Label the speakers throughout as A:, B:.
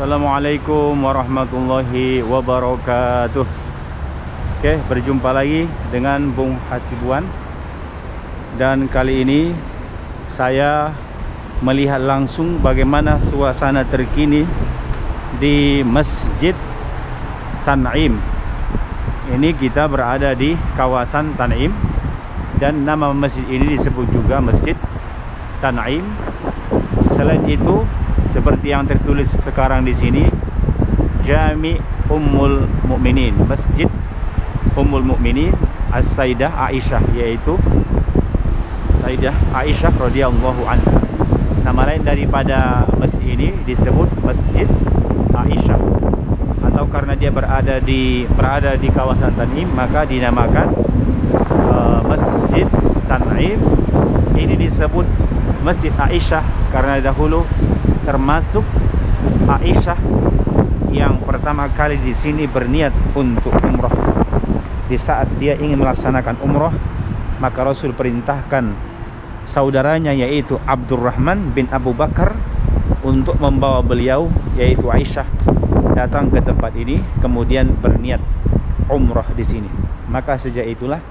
A: Assalamualaikum warahmatullahi wabarakatuh. Oke, berjumpa lagi dengan Bung Hasibuan. Dan kali ini saya melihat langsung bagaimana suasana terkini di Masjid Tan'im. Ini kita berada di kawasan Tan'im, dan nama masjid ini disebut juga Masjid Tan'im. Selain itu, seperti yang tertulis sekarang di sini, Jami Ummul Mukminin, Masjid Ummul Mukminin As-Sayyidah Aisyah, yaitu Sayyidah Aisyah radhiyallahu anha. Nama lain daripada masjid ini disebut Masjid Aisyah, atau karena dia berada di kawasan Tan'im, maka dinamakan Masjid Tan'im. Ini disebut Masjid Aisyah karena dahulu termasuk Aisyah yang pertama kali di sini berniat untuk umrah. Di saat dia ingin melaksanakan umrah, maka Rasul perintahkan saudaranya yaitu Abdurrahman bin Abu Bakar untuk membawa beliau yaitu Aisyah datang ke tempat ini, kemudian berniat umrah di sini. Maka sejak itulah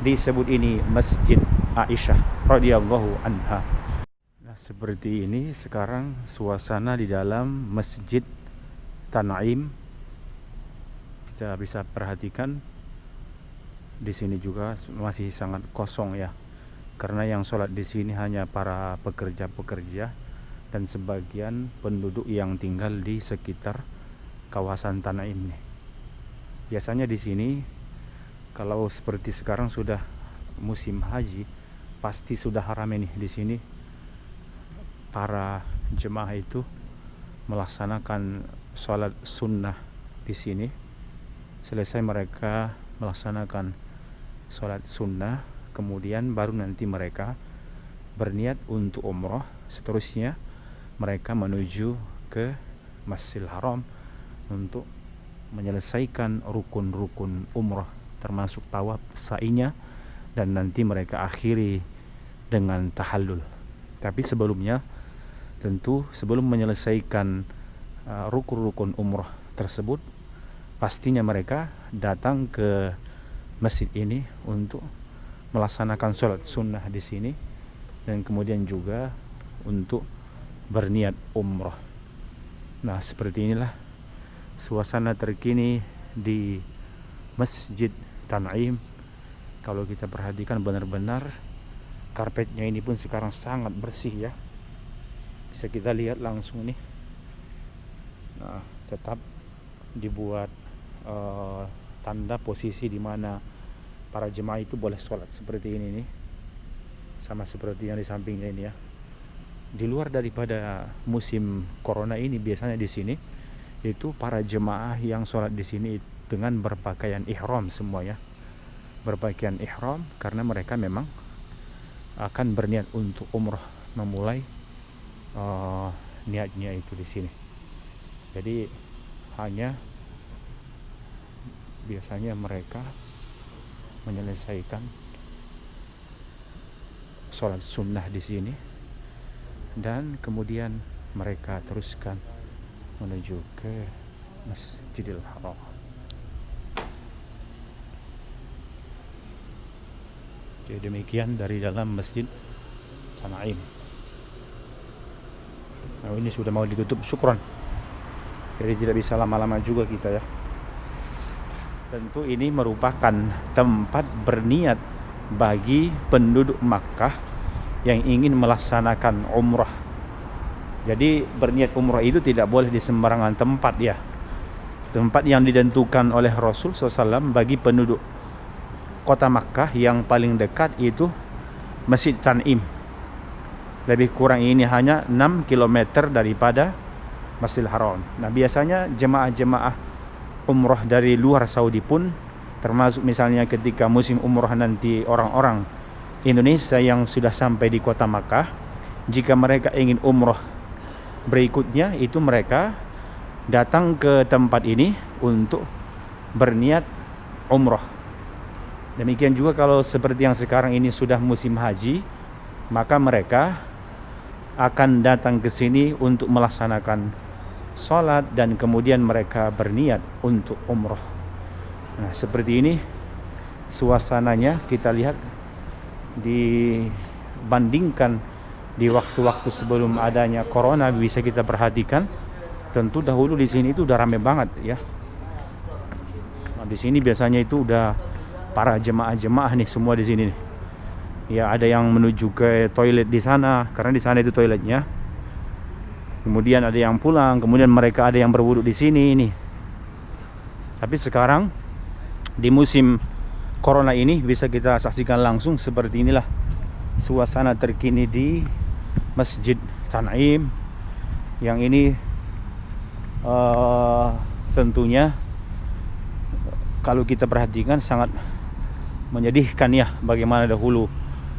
A: disebut ini Masjid Aisyah radhiyallahu anha. Nah, seperti ini sekarang suasana di dalam Masjid Tan'im. Kita bisa perhatikan di sini juga masih sangat kosong ya, karena yang sholat di sini hanya para pekerja-pekerja dan sebagian penduduk yang tinggal di sekitar kawasan Tan'im nih. Biasanya di sini kalau seperti sekarang sudah musim haji, pasti sudah ramai nih di sini. Para jemaah itu melaksanakan sholat sunnah di sini. Selesai mereka melaksanakan sholat sunnah, kemudian baru nanti mereka berniat untuk umrah. Seterusnya mereka menuju ke Masjidil Haram untuk menyelesaikan rukun-rukun umrah, termasuk tawaf, sa'inya, dan nanti mereka akhiri dengan tahallul. Tapi sebelumnya, tentu sebelum menyelesaikan rukun-rukun umrah tersebut, pastinya mereka datang ke masjid ini untuk melaksanakan sholat sunnah di sini, dan kemudian juga untuk berniat umrah. Nah, seperti inilah suasana terkini di Masjid Tan'im. Kalau kita perhatikan benar-benar karpetnya ini pun sekarang sangat bersih ya. Bisa kita lihat langsung nih. Nah, tetap dibuat tanda posisi di mana para jemaah itu boleh sholat seperti ini nih, sama seperti yang di sampingnya ini ya. Di luar daripada musim corona ini, biasanya di sini itu para jemaah yang sholat di sini dengan berpakaian ihram semua ya, berpakaian ihram karena mereka memang akan berniat untuk umrah, memulai niatnya itu di sini. Jadi hanya biasanya mereka menyelesaikan sholat sunnah di sini, dan kemudian mereka teruskan menuju ke Masjidil Haram. Jadi demikian dari dalam Masjid Tan'im. Nah, ini sudah mau ditutup, syukron. Jadi tidak bisa lama-lama juga kita ya. Tentu ini merupakan tempat berniat bagi penduduk Makkah yang ingin melaksanakan umrah. Jadi berniat umrah itu tidak boleh di sembarangan tempat ya. Tempat yang ditentukan oleh Rasul SAW bagi penduduk kota Makkah yang paling dekat itu Masjid Tan'im. Lebih kurang ini hanya 6 km daripada Masjidil Haram. Nah, biasanya jemaah-jemaah umrah dari luar Saudi pun, termasuk misalnya ketika musim umrah nanti orang-orang Indonesia yang sudah sampai di kota Makkah, jika mereka ingin umrah berikutnya, itu mereka datang ke tempat ini untuk berniat umrah. Demikian juga kalau seperti yang sekarang ini sudah musim haji, maka mereka akan datang ke sini untuk melaksanakan sholat, dan kemudian mereka berniat untuk umroh. Nah, seperti ini suasananya kita lihat dibandingkan di waktu-waktu sebelum adanya corona. Bisa kita perhatikan, tentu dahulu di sini itu udah rame banget ya. Nah, di sini biasanya itu udah para jemaah-jemaah nih semua di sini nih. Ya, ada yang menuju ke toilet di sana karena di sana itu toiletnya. Kemudian ada yang pulang, kemudian mereka ada yang berwudu di sini ini. Tapi sekarang di musim corona ini bisa kita saksikan langsung seperti inilah suasana terkini di Masjid Tan'im. Yang ini tentunya kalau kita perhatikan sangat menyedihkan ya, bagaimana dahulu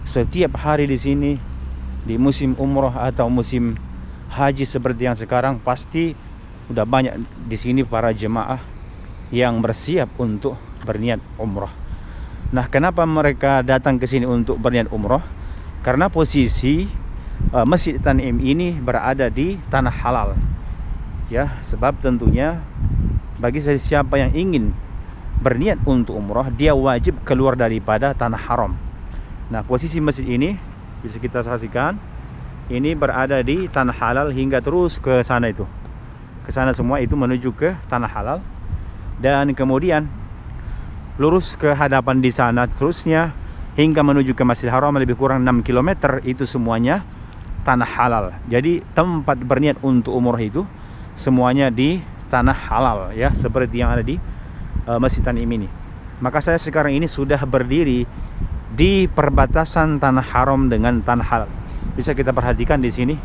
A: setiap hari di sini di musim umroh atau musim haji seperti yang sekarang, pasti udah banyak di sini para jemaah yang bersiap untuk berniat umroh. Nah, kenapa mereka datang ke sini untuk berniat umroh? Karena posisi Masjid Tan'im ini berada di tanah halal. Ya, sebab tentunya bagi siapa yang ingin berniat untuk umroh, dia wajib keluar daripada tanah haram. Nah, posisi masjid ini bisa kita saksikan, ini berada di tanah halal hingga terus ke sana itu. Ke sana semua itu menuju ke tanah halal. Dan kemudian lurus ke hadapan di sana terusnya hingga menuju ke Masjidil Haram lebih kurang 6 km, itu semuanya tanah halal. Jadi tempat berniat untuk umroh itu semuanya di tanah halal ya, seperti yang ada di Masjid Tan'im ini. Maka saya sekarang ini sudah berdiri di perbatasan tanah haram dengan tanah halal. Bisa kita perhatikan di sini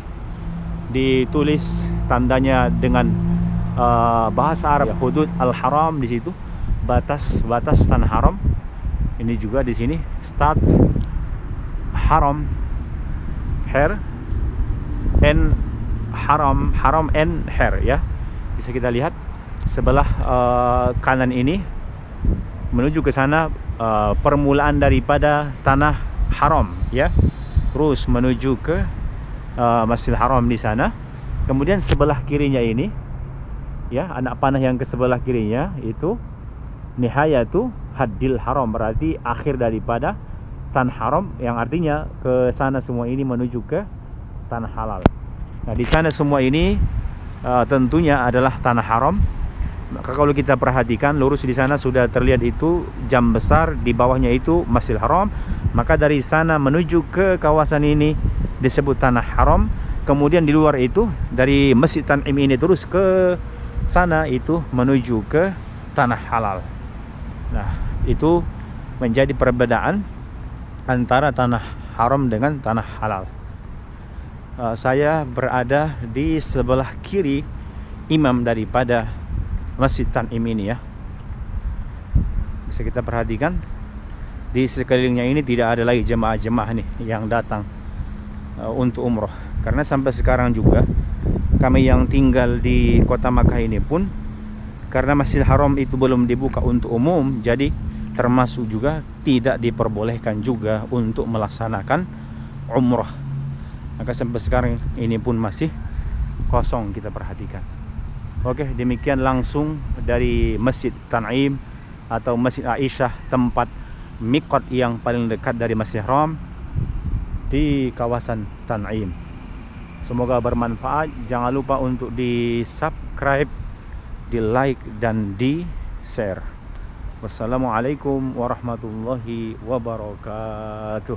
A: ditulis tandanya dengan bahasa Arab, hudud al-haram, di situ batas tanah haram. Ini juga di sini start haram her and haram and her ya. Bisa kita lihat sebelah kanan ini menuju ke sana permulaan daripada tanah haram ya, terus menuju ke Masjidil Haram di sana. Kemudian sebelah kirinya ini ya, anak panah yang ke sebelah kirinya itu nihayatu haddil haram, berarti akhir daripada tanah haram, yang artinya ke sana semua ini menuju ke tanah halal. Nah, di sana semua ini tentunya adalah tanah haram. Maka kalau kita perhatikan lurus di sana sudah terlihat itu jam besar, di bawahnya itu Masjidil Haram. Maka dari sana menuju ke kawasan ini disebut tanah haram. Kemudian di luar itu dari Masjid Tan'im ini terus ke sana itu menuju ke tanah halal. Nah, itu menjadi perbedaan antara tanah haram dengan tanah halal. Saya berada di sebelah kiri imam daripada Masjid Tan'im ini ya. Bisa kita perhatikan di sekelilingnya ini tidak ada lagi jemaah-jemaah nih yang datang untuk umroh. Karena sampai sekarang juga kami yang tinggal di kota Makkah ini pun, karena Masjidil Haram itu belum dibuka untuk umum, jadi termasuk juga tidak diperbolehkan juga untuk melaksanakan umroh. Maka sampai sekarang ini pun masih kosong kita perhatikan. Oke, demikian langsung dari Masjid Tan'im atau Masjid Aisyah, tempat miqat yang paling dekat dari Masjidil Haram di kawasan Tan'im. Semoga bermanfaat. Jangan lupa untuk di subscribe, di like, dan di share. Wassalamualaikum warahmatullahi wabarakatuh.